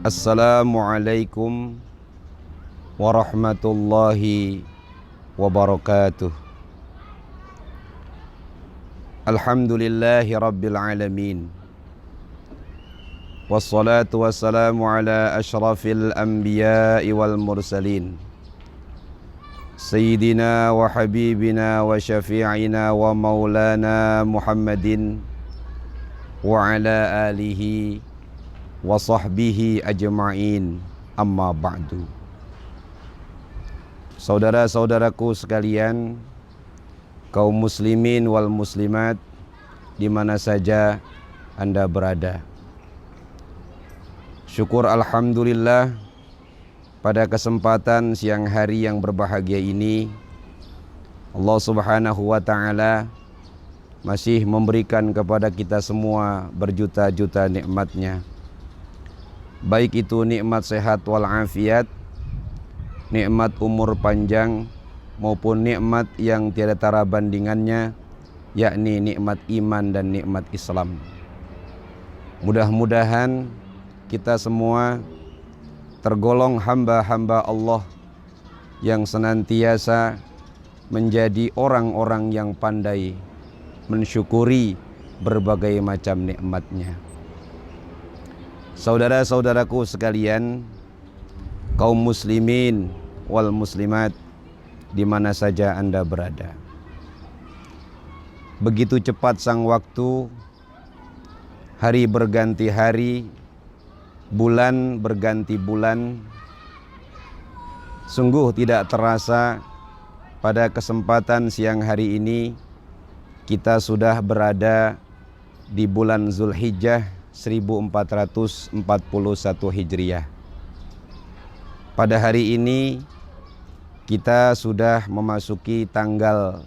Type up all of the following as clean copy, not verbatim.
Assalamualaikum warahmatullahi wabarakatuh. Alhamdulillahi rabbil alamin. Wassalatu wassalamu ala ashrafil anbiya'i wal mursalin, Sayyidina wa habibina wa syafi'ina wa maulana Muhammadin wa ala alihi wa sahbihi ajma'in, amma ba'du. Saudara-saudaraku sekalian, kaum muslimin wal muslimat di mana saja Anda berada, syukur alhamdulillah pada kesempatan siang hari yang berbahagia ini Allah Subhanahu wa ta'ala masih memberikan kepada kita semua berjuta-juta nikmatnya, baik itu nikmat sehat walafiat, nikmat umur panjang, maupun nikmat yang tiada tara bandingannya, yakni nikmat iman dan nikmat Islam. Mudah-mudahan kita semua tergolong hamba-hamba Allah yang senantiasa menjadi orang-orang yang pandai mensyukuri berbagai macam nikmatnya. Saudara-saudaraku sekalian, kaum muslimin wal muslimat di mana saja Anda berada, begitu cepat sang waktu, hari berganti hari, bulan berganti bulan. Sungguh tidak terasa pada kesempatan siang hari ini kita sudah berada di bulan Zulhijjah 1441 Hijriah. Pada hari ini kita sudah memasuki tanggal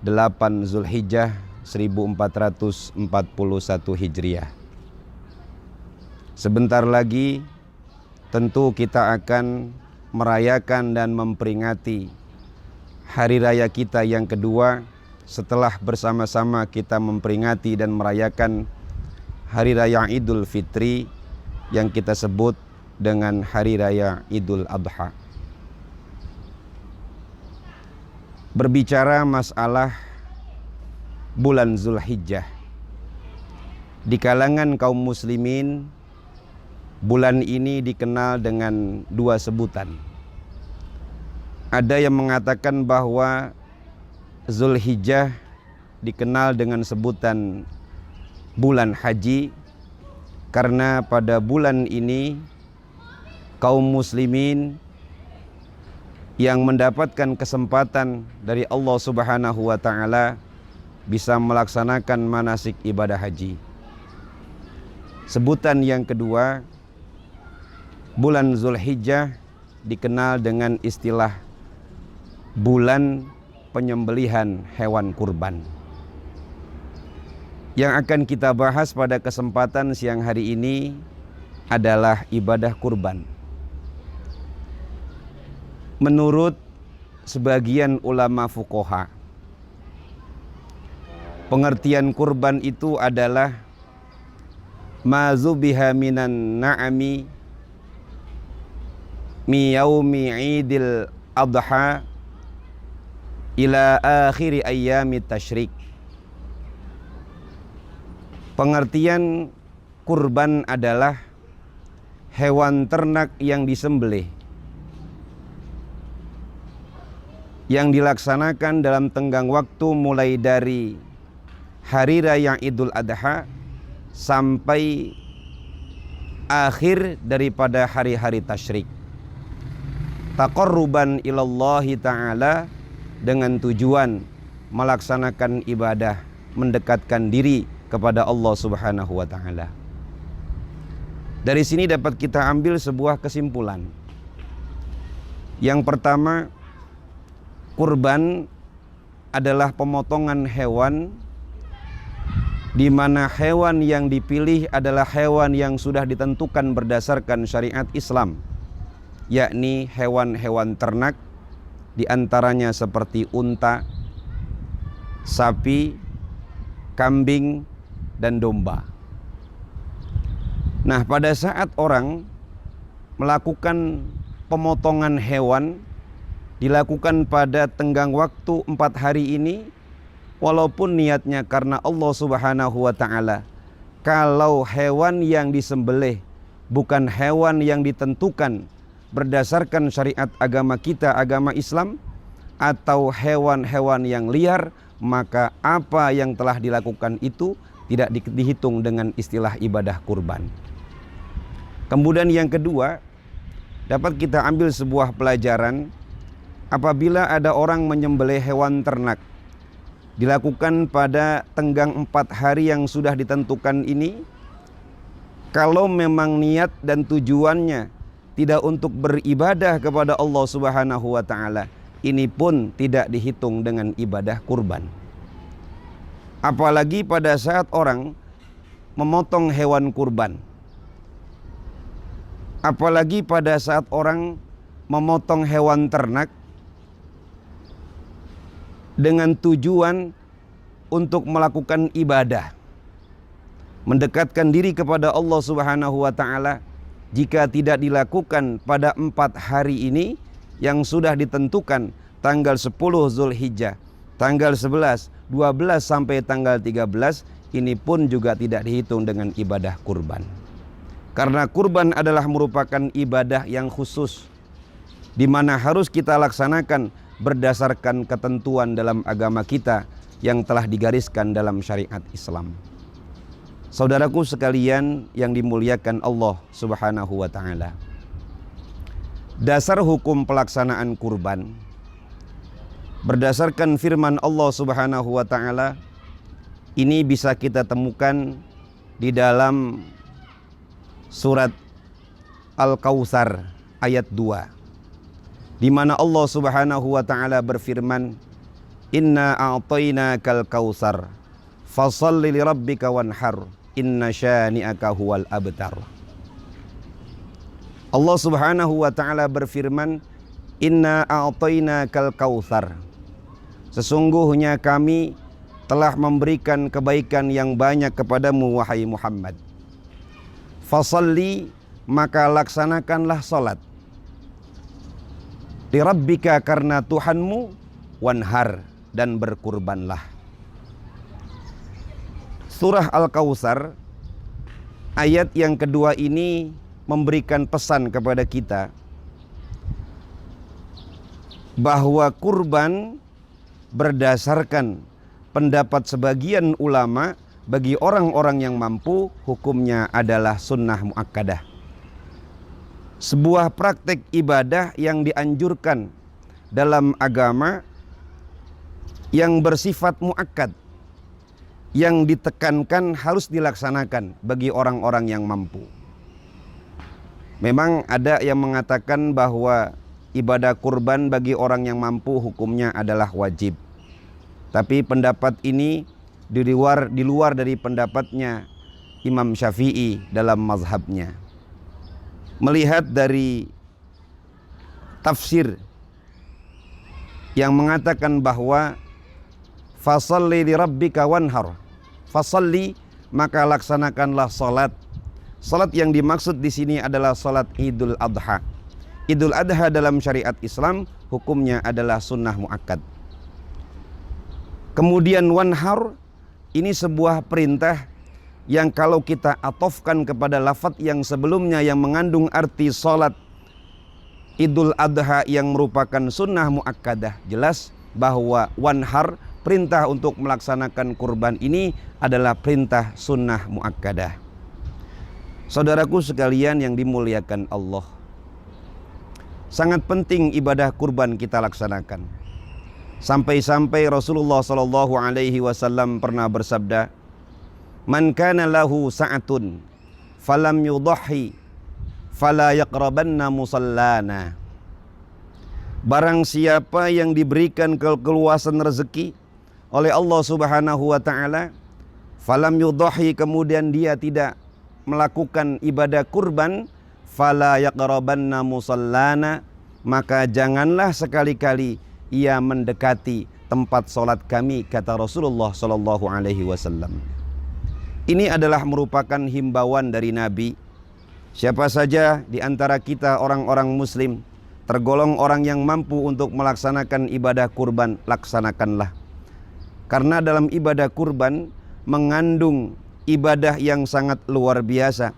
8 Zulhijjah 1441 Hijriah. Sebentar lagi tentu kita akan merayakan dan memperingati hari raya kita yang kedua setelah bersama-sama kita memperingati dan merayakan Hari Raya Idul Fitri yang kita sebut dengan Hari Raya Idul Adha. Berbicara masalah bulan Zulhijjah, di kalangan kaum muslimin bulan ini dikenal dengan dua sebutan. Ada yang mengatakan bahwa Zulhijjah dikenal dengan sebutan bulan haji, karena pada bulan ini kaum muslimin yang mendapatkan kesempatan dari Allah Subhanahu wa ta'ala bisa melaksanakan manasik ibadah haji. Sebutan yang kedua, bulan Zulhijjah dikenal dengan istilah bulan penyembelihan hewan kurban. Yang akan kita bahas pada kesempatan siang hari ini adalah ibadah kurban. Menurut sebagian ulama fuqaha, pengertian kurban itu adalah ma zubiha minan na'ami mi yaumi idil adha ila akhiri ayyami tasyrik. Pengertian kurban adalah hewan ternak yang disembelih, yang dilaksanakan dalam tenggang waktu mulai dari Hari Raya Idul Adha sampai akhir daripada hari-hari tasyrik. Taqarruban ilallahi ta'ala, dengan tujuan melaksanakan ibadah, mendekatkan diri kepada Allah Subhanahu wa ta'ala. Dari sini dapat kita ambil sebuah kesimpulan. Yang pertama, kurban adalah pemotongan hewan di mana hewan yang dipilih adalah hewan yang sudah ditentukan berdasarkan syariat Islam, yakni hewan-hewan ternak, di antaranya seperti unta, sapi, kambing, dan domba. Nah, pada saat orang melakukan pemotongan hewan dilakukan pada tenggang waktu 4 hari ini, walaupun niatnya karena Allah Subhanahu wa ta'ala. Kalau hewan yang disembelih bukan hewan yang ditentukan berdasarkan syariat agama kita, agama Islam, atau hewan-hewan yang liar, maka apa yang telah dilakukan itu tidak dihitung dengan istilah ibadah kurban. Kemudian yang kedua, dapat kita ambil sebuah pelajaran. Apabila ada orang menyembelih hewan ternak dilakukan pada tenggang 4 hari yang sudah ditentukan ini, kalau memang niat dan tujuannya tidak untuk beribadah kepada Allah Subhanahu wa ta'ala, ini pun tidak dihitung dengan ibadah kurban. Apalagi pada saat orang memotong hewan kurban, apalagi pada saat orang memotong hewan ternak dengan tujuan untuk melakukan ibadah, mendekatkan diri kepada Allah Subhanahu wa ta'ala, jika tidak dilakukan pada 4 hari ini yang sudah ditentukan, tanggal 10 Zulhijjah, tanggal 11, 12 sampai tanggal 13, ini pun juga tidak dihitung dengan ibadah kurban. Karena kurban adalah merupakan ibadah yang khusus, di mana harus kita laksanakan berdasarkan ketentuan dalam agama kita yang telah digariskan dalam syariat Islam. Saudaraku sekalian yang dimuliakan Allah Subhanahu wa ta'ala, dasar hukum pelaksanaan kurban berdasarkan firman Allah Subhanahu wa ta'ala ini bisa kita temukan di dalam surat Al-Kautsar ayat 2, di mana Allah Subhanahu wa ta'ala berfirman, "Inna a'tainakal kautsar fashalli lirabbika wanhar inna syani'aka huwal abtar." Allah Subhanahu wa ta'ala berfirman, "Inna a'tainakal kautsar." Sesungguhnya kami telah memberikan kebaikan yang banyak kepadamu wahai Muhammad. Fashalli, maka laksanakanlah salat. Lirabbika, karena Tuhanmu, wanhar, dan berkurbanlah. Surah Al-Kautsar ayat yang kedua ini memberikan pesan kepada kita bahwa kurban berdasarkan pendapat sebagian ulama, bagi orang-orang yang mampu hukumnya adalah sunnah muakkadah. Sebuah praktek ibadah yang dianjurkan dalam agama yang bersifat muakkad, yang ditekankan harus dilaksanakan bagi orang-orang yang mampu. Memang ada yang mengatakan bahwa ibadah kurban bagi orang yang mampu hukumnya adalah wajib. Tapi pendapat ini di luar dari pendapatnya Imam Syafi'i dalam mazhabnya. Melihat dari tafsir yang mengatakan bahwa fasalli lirabbika wanhar, fasalli, maka laksanakanlah salat. Salat yang dimaksud di sini adalah salat Idul Adha. Idul Adha dalam syariat Islam hukumnya adalah sunnah muakkad. Kemudian wanhar, ini sebuah perintah yang kalau kita atofkan kepada lafaz yang sebelumnya yang mengandung arti salat Idul Adha yang merupakan sunnah muakkadah, jelas bahwa wanhar, perintah untuk melaksanakan kurban ini adalah perintah sunnah muakkadah. Saudaraku sekalian yang dimuliakan Allah, sangat penting ibadah kurban kita laksanakan. Sampai-sampai Rasulullah SAW pernah bersabda, "Man kana lahu sa'atun falam yudhi fala yaqrabanna musallana." Barang siapa yang diberikan keluasan rezeki oleh Allah Subhanahu wa ta'ala, falam yudhi, kemudian dia tidak melakukan ibadah kurban, fala yaqrabanna musallana, maka janganlah sekali-kali ia mendekati tempat solat kami, kata Rasulullah SAW. Ini adalah merupakan himbauan dari Nabi Siapa saja di antara kita orang-orang muslim tergolong orang yang mampu untuk melaksanakan ibadah kurban, laksanakanlah. Karena dalam ibadah kurban mengandung ibadah yang sangat luar biasa.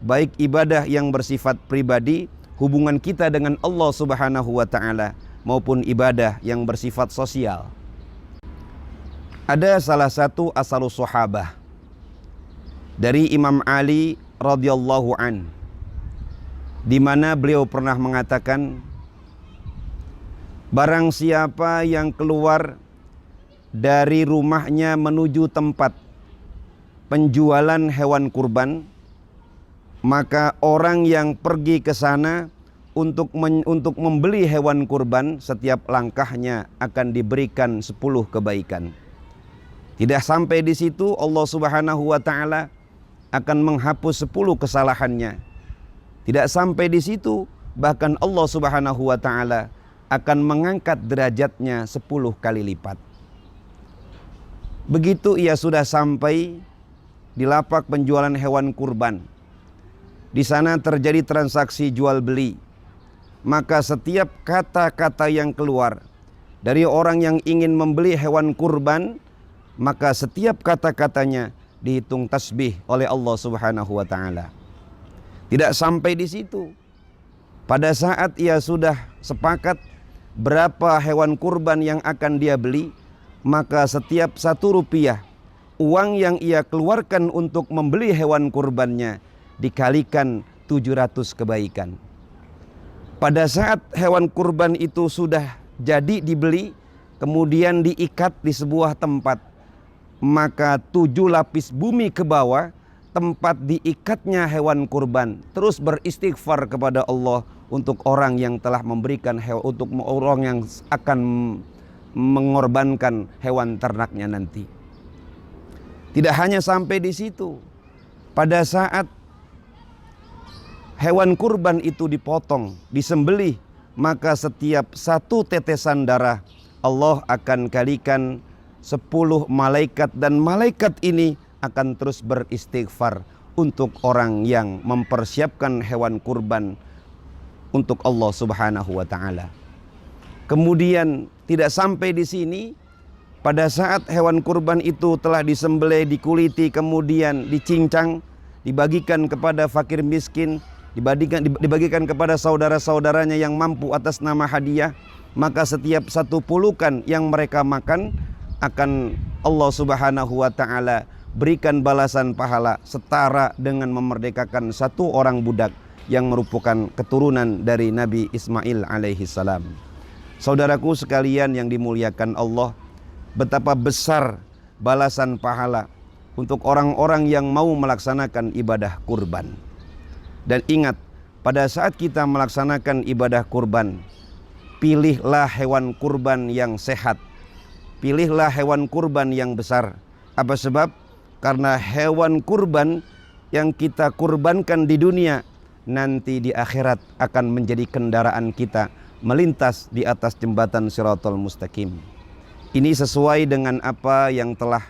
Baik ibadah yang bersifat pribadi, hubungan kita dengan Allah Subhanahu wa taala, maupun ibadah yang bersifat sosial. Ada salah satu asalus sahabah dari Imam Ali radhiyallahu an, di mana beliau pernah mengatakan, barang siapa yang keluar dari rumahnya menuju tempat penjualan hewan kurban, maka orang yang pergi ke sana untuk membeli hewan kurban, setiap langkahnya akan diberikan 10 kebaikan. Tidak sampai di situ, Allah Subhanahu wa taala akan menghapus 10 kesalahannya. Tidak sampai di situ, bahkan Allah Subhanahu wa taala akan mengangkat derajatnya 10 kali lipat. Begitu ia sudah sampai di lapak penjualan hewan kurban, di sana terjadi transaksi jual beli, maka setiap kata-kata yang keluar dari orang yang ingin membeli hewan kurban, maka setiap kata-katanya dihitung tasbih oleh Allah Subhanahu wa taala. Tidak sampai di situ. Pada saat ia sudah sepakat berapa hewan kurban yang akan dia beli, maka setiap 1 rupiah uang yang ia keluarkan untuk membeli hewan kurbannya dikalikan 700 kebaikan. Pada saat hewan kurban itu sudah jadi dibeli, kemudian diikat di sebuah tempat, maka 7 lapis bumi ke bawah tempat diikatnya hewan kurban terus beristighfar kepada Allah untuk orang yang telah memberikan hewan, untuk orang yang akan mengorbankan hewan ternaknya nanti. Tidak hanya sampai di situ. Pada saat hewan kurban itu dipotong, disembelih, maka setiap 1 tetesan darah Allah akan kalikan 10 malaikat, dan malaikat ini akan terus beristighfar untuk orang yang mempersiapkan hewan kurban untuk Allah Subhanahu wa taala. Kemudian tidak sampai di sini, pada saat hewan kurban itu telah disembelih, dikuliti, kemudian dicincang, dibagikan kepada fakir miskin, dibagikan kepada saudara-saudaranya yang mampu atas nama hadiah, maka setiap 1 pulukan yang mereka makan akan Allah Subhanahu wa taala berikan balasan pahala setara dengan memerdekakan 1 orang budak yang merupakan keturunan dari Nabi Ismail alaihi salam. Saudaraku sekalian yang dimuliakan Allah, betapa besar balasan pahala untuk orang-orang yang mau melaksanakan ibadah kurban. Dan ingat, pada saat kita melaksanakan ibadah kurban, pilihlah hewan kurban yang sehat, pilihlah hewan kurban yang besar. Apa sebab? Karena hewan kurban yang kita kurbankan di dunia, nanti di akhirat akan menjadi kendaraan kita melintas di atas jembatan Shiratal Mustaqim. Ini sesuai dengan apa yang telah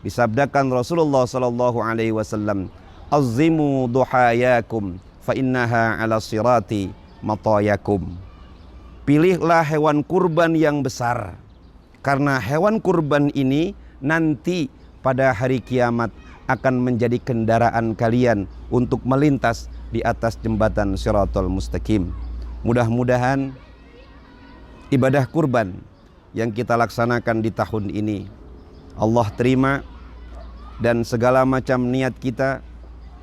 disabdakan Rasulullah sallallahu alaihi wasallam, "Azzimu duhayakum fa innaha 'ala sirati matayakum." Pilihlah hewan kurban yang besar, karena hewan kurban ini nanti pada hari kiamat akan menjadi kendaraan kalian untuk melintas di atas jembatan Shiratal Mustaqim. Mudah-mudahan ibadah kurban yang kita laksanakan di tahun ini Allah terima, dan segala macam niat kita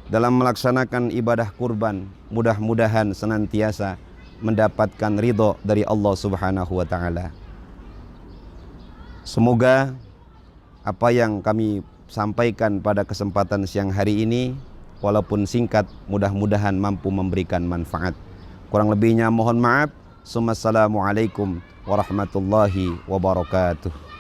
dalam melaksanakan ibadah kurban mudah-mudahan senantiasa mendapatkan ridho dari Allah Subhanahu wa taala. Semoga apa yang kami sampaikan pada kesempatan siang hari ini, walaupun singkat, mudah-mudahan mampu memberikan manfaat. Kurang lebihnya mohon maaf. Assalamualaikum warahmatullahi wabarakatuh.